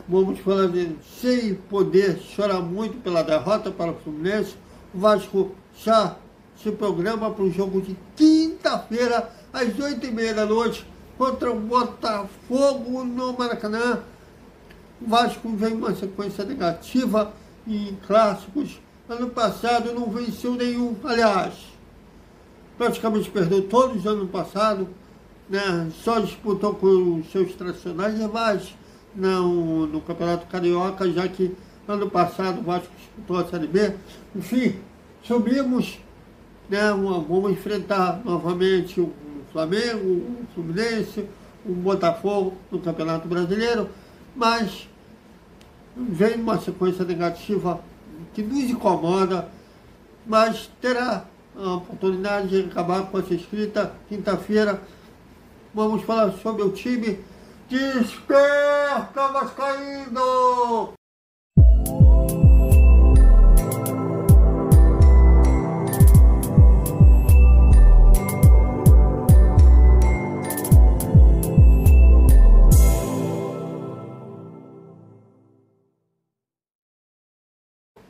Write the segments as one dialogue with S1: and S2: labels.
S1: vamos falar dele, sem poder chorar muito pela derrota para o Fluminense. O Vasco já se programa para o jogo de quinta-feira, às 8h30 da noite, contra o Botafogo no Maracanã. O Vasco vem uma sequência negativa em clássicos. Ano passado não venceu nenhum, aliás, praticamente perdeu todos os ano passado, né? Só disputou com os seus tradicionais rivais no Campeonato Carioca, já que ano passado o Vasco disputou a Série B. Enfim, subimos, né? Vamos enfrentar novamente o Flamengo, o Fluminense, o Botafogo no Campeonato Brasileiro, mas vem uma sequência negativa que nos incomoda, mas terá a oportunidade de acabar com essa escrita quinta-feira. Vamos falar sobre o time. Desperta, Vascaíno!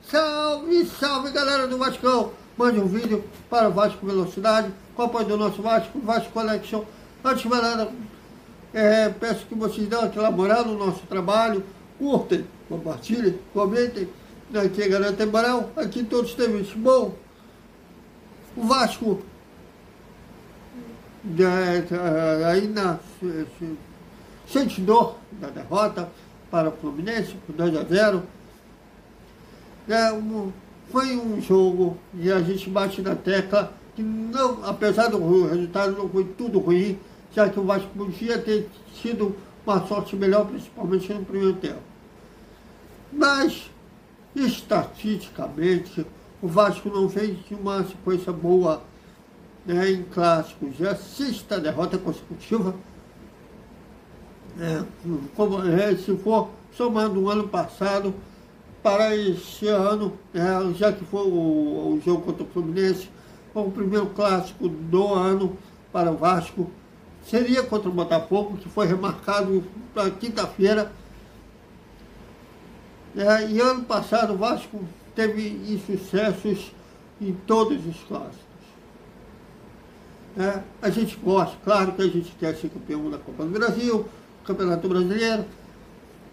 S1: Salve, salve, galera do Vascão! Mande um vídeo para o Vasco Velocidade, com o apoio do nosso Vasco, Vasco Connection. Antes de mais nada, peço que vocês dêem aquela moral no nosso trabalho, curtem, compartilhem, comentem, aqui garantem moral, aqui todos têm isso. Bom, o Vasco ainda sente dor da derrota para o Fluminense, por 2-0. Foi um jogo e a gente bate na tecla que, não, apesar do resultado, não foi tudo ruim, já que o Vasco podia ter tido uma sorte melhor, principalmente no primeiro tempo. Mas, estatisticamente, o Vasco não fez uma sequência boa, né, em clássicos. É a sexta derrota consecutiva. Se for somando o ano passado para este ano, já que foi o jogo contra o Fluminense, foi o primeiro clássico do ano para o Vasco. Seria contra o Botafogo, que foi remarcado para quinta-feira. E ano passado o Vasco teve insucessos em todos os clássicos. A gente gosta, claro que a gente quer ser campeão da Copa do Brasil, Campeonato Brasileiro,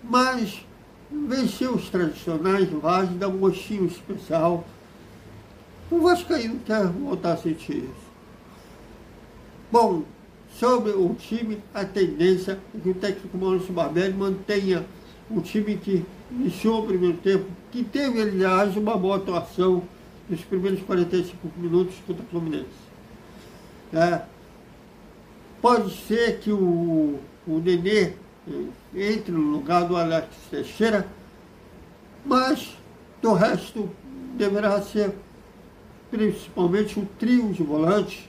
S1: mas vencer os tradicionais rivais dá um gostinho especial. O Vascaíno quer voltar a sentir isso. Bom, sobre o time, a tendência é que o técnico Maurício Barbieri mantenha o time que iniciou o primeiro tempo, que teve, aliás, uma boa atuação nos primeiros 45 minutos contra o Fluminense. Pode ser que o Nenê entre no lugar do Alex Teixeira, mas do resto deverá ser principalmente um trio de volantes,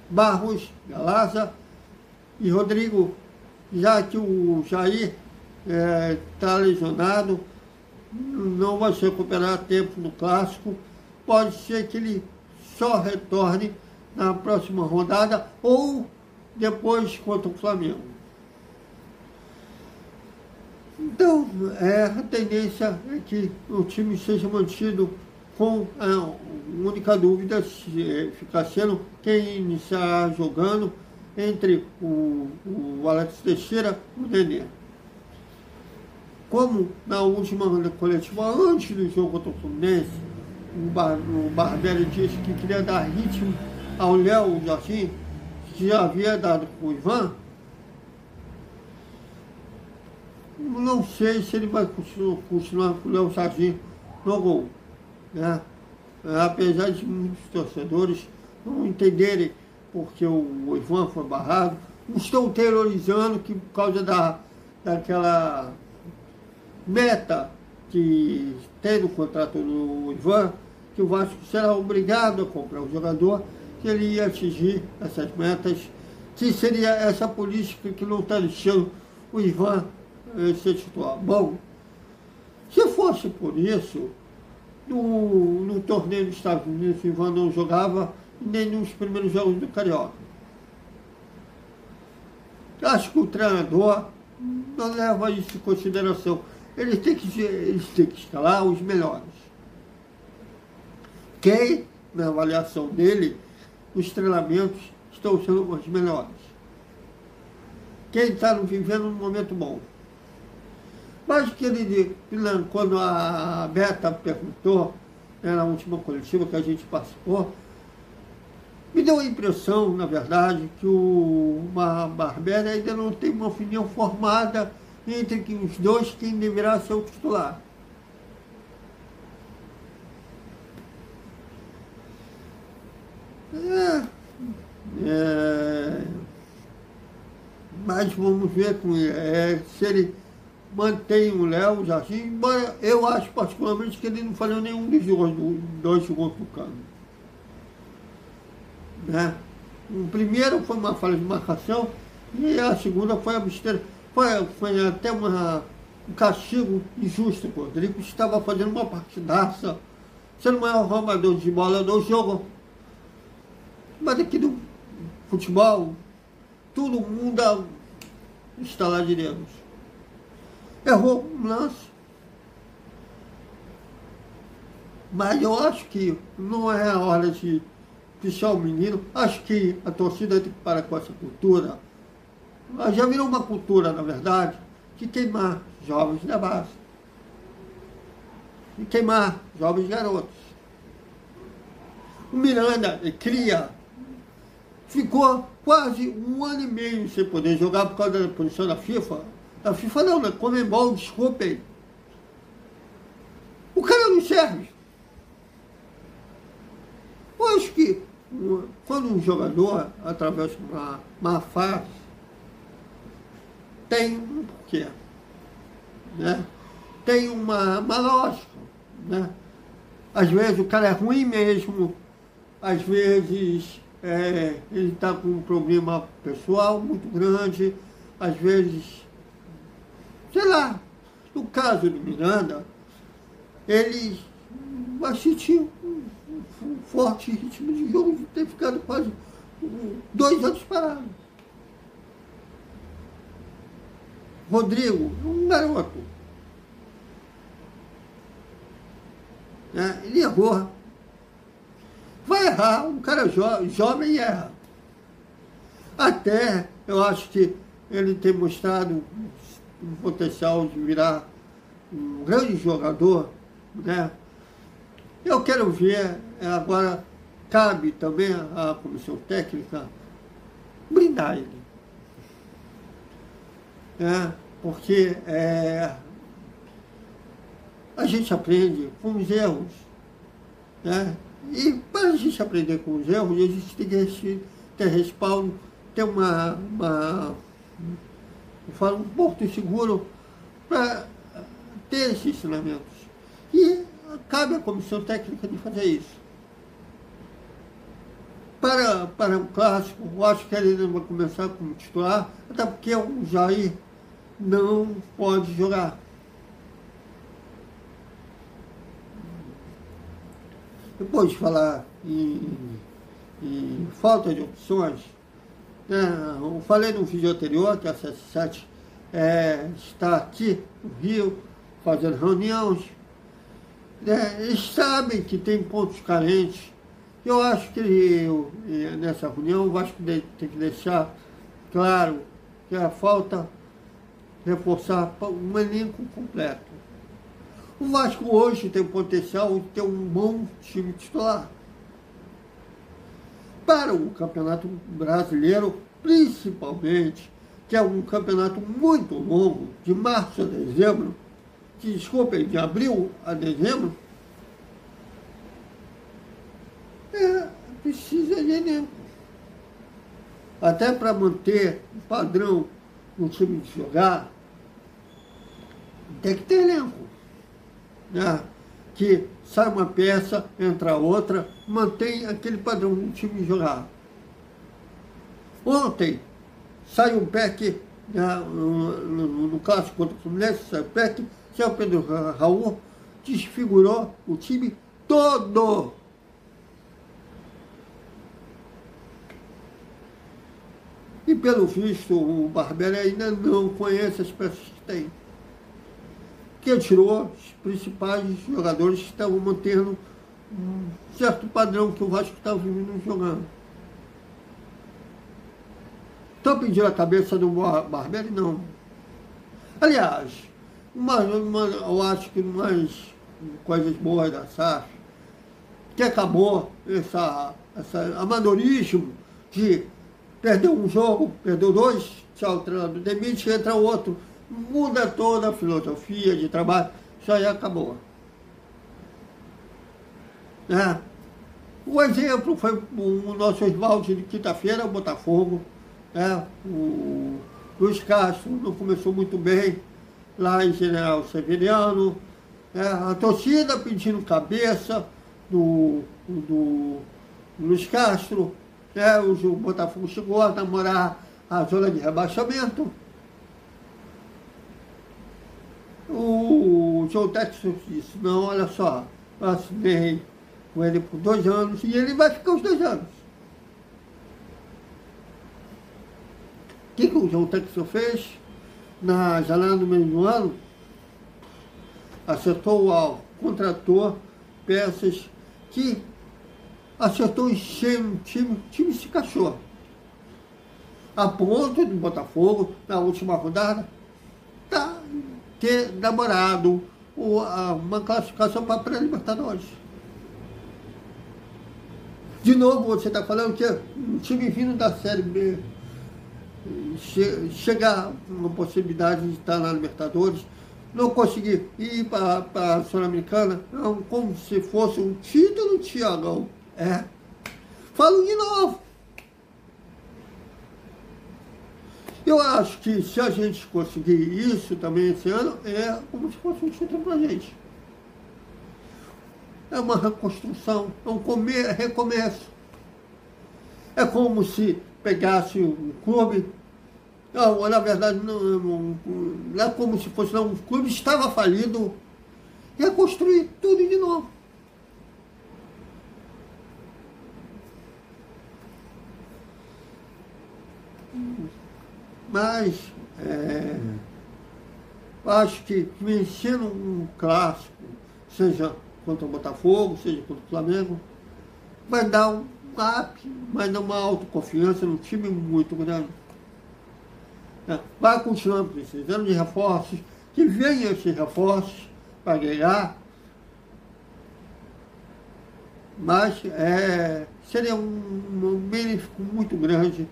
S1: Barros, Galazza e Rodrigo, já que o Jair está lesionado, não vai se recuperar a tempo no clássico. Pode ser que ele só retorne na próxima rodada ou depois contra o Flamengo. Então, a tendência é que o time seja mantido com a única dúvida ficar sendo quem iniciar jogando entre o Alex Teixeira e o Nenê. Como na última coletiva, antes do jogo contra o Fluminense, o Barbieri disse que queria dar ritmo ao Léo Jardim, que já havia dado com o Ivan. Não sei se ele vai continuar com o Léo Jardim no gol. Apesar de muitos torcedores não entenderem porque o Ivan foi barrado, estão teorizando que por causa daquela meta que tem no contrato do Ivan, que o Vasco será obrigado a comprar o jogador, que ele ia atingir essas metas, que seria essa política que não está deixando o Ivan ser titular. Bom, se fosse por isso, no torneio dos Estados Unidos, o Ivan não jogava nem nos primeiros jogos do Carioca. Acho que o treinador não leva isso em consideração. Eles têm que escalar os melhores. Quem, na avaliação dele, os treinamentos estão sendo os melhores. Quem está vivendo um momento bom. Mas que ele, quando a Beta perguntou, na última coletiva que a gente participou, me deu a impressão, na verdade, que o Barbieri ainda não tem uma opinião formada entre os dois quem deverá ser o titular. Mas vamos ver se ele mantém o Léo Jardim, embora eu acho particularmente que ele não falhou nenhum dos dois jogos do campo. Né? O primeiro foi uma falha de marcação e a segunda foi a besteira. Foi até um castigo injusto. O Rodrigo estava fazendo uma partidaça, sendo o maior roubador de bola do jogo. Mas aqui no futebol, todo mundo está lá de Deus. Errou um lance. Mas eu acho que não é a hora de pichar o menino. Acho que a torcida tem que parar com essa cultura. Já virou uma cultura, na verdade, de queimar jovens da base. De queimar jovens garotos. O Miranda ficou quase 1 ano e meio sem poder jogar por causa da punição da FIFA. Da FIFA não, né? Conmebol, desculpem. O cara não serve. Eu acho que quando um jogador atravessa uma má fase, tem um porquê. Né? Tem uma lógica. Né? Às vezes o cara é ruim mesmo, às vezes ele está com um problema pessoal muito grande, às vezes, sei lá, no caso do Miranda, ele vai sentir um forte ritmo de jogo de ter ficado quase 2 anos parado. Rodrigo, um garoto. Ele errou. Vai errar, um cara jovem erra. Até eu acho que ele tem mostrado um potencial de virar um grande jogador, né? Eu quero ver, agora cabe também à comissão técnica brindar ele. Porque a gente aprende com os erros. Né? E para a gente aprender com os erros, a gente tem que ter respaldo, ter um porto seguro para ter esses ensinamentos. E cabe à comissão técnica de fazer isso. Para o clássico, eu acho que ele vai começar como titular, até porque o Jair não pode jogar. Depois de falar em falta de opções, eu falei no vídeo anterior que a 77 está aqui no Rio, fazendo reuniões. Eles sabem que tem pontos carentes. Eu acho que nessa reunião o Vasco tem que deixar claro que a falta reforçar um elenco completo. O Vasco hoje tem o potencial de ter um bom time titular. Para o Campeonato Brasileiro, principalmente, que é um campeonato muito longo, de março a dezembro, de abril a dezembro, precisa de elenco. Até para manter o padrão no time de jogar, tem que ter elenco. Que sai uma peça, entra outra, mantém aquele padrão do time de jogar. Ontem saiu um Peck, no clássico contra o Fluminense, saiu o Peck, saiu o Pedro Raul, desfigurou o time todo. E pelo visto, o Barbieri ainda não conhece as peças que tem. Que tirou os principais jogadores que estavam mantendo um certo padrão que o Vasco estava vindo jogando. Estão pedindo a cabeça do Barbieri? Não. Aliás, eu acho que umas coisas boas da SAF, que acabou esse amadorismo de perder um jogo, perdeu dois, tchau, treinador demite, entra outro, muda toda a filosofia de trabalho, isso aí acabou. O exemplo foi o nosso Oswaldo de quinta-feira, o Botafogo. O Luiz Castro não começou muito bem lá em General Severiano. A torcida pedindo cabeça do Luiz Castro. O Botafogo chegou a namorar a zona de rebaixamento. O João Texas disse, não, olha só, eu assinei com ele por 2 anos e ele vai ficar os 2 anos. O que o João Texas fez? Na janela do meio do ano, acertou o alvo, contratou peças que acertou em cheio no time, o time se encaixou. A ponto do Botafogo, na última rodada, ter namorado uma classificação para a pré-Libertadores. De novo, você está falando que o time vindo da Série B chegar uma possibilidade de estar na Libertadores, não conseguir ir para a Sul-Americana, como se fosse um título, Tiagão. Falo de novo. Eu acho que se a gente conseguir isso também esse ano, é como se fosse um título para a gente. É uma reconstrução, é um recomeço. É como se pegasse um clube, não, na verdade não é como se fosse um clube estava falido, reconstruir tudo de novo. Mas acho que vencendo um clássico, seja contra o Botafogo, seja contra o Flamengo, vai dar um up, vai dar uma autoconfiança no time muito grande. Vai continuar precisando de reforços, que venham esses reforços para ganhar, mas seria um benefício muito grande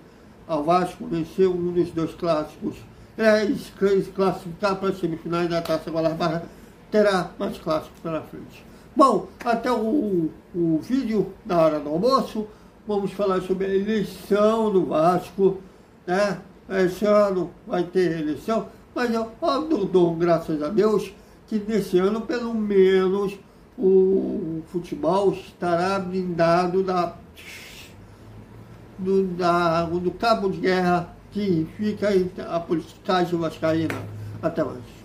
S1: ao Vasco vencer um dos 2 clássicos. Se classificar para as semifinais da Taça Guanabara, terá mais clássicos pela frente. Bom, até o vídeo da hora do almoço, vamos falar sobre a eleição do Vasco, Esse ano vai ter eleição, mas eu dou graças a Deus que nesse ano, pelo menos, o futebol estará blindado do cabo de guerra que fica a politicagem vascaína. Até mais.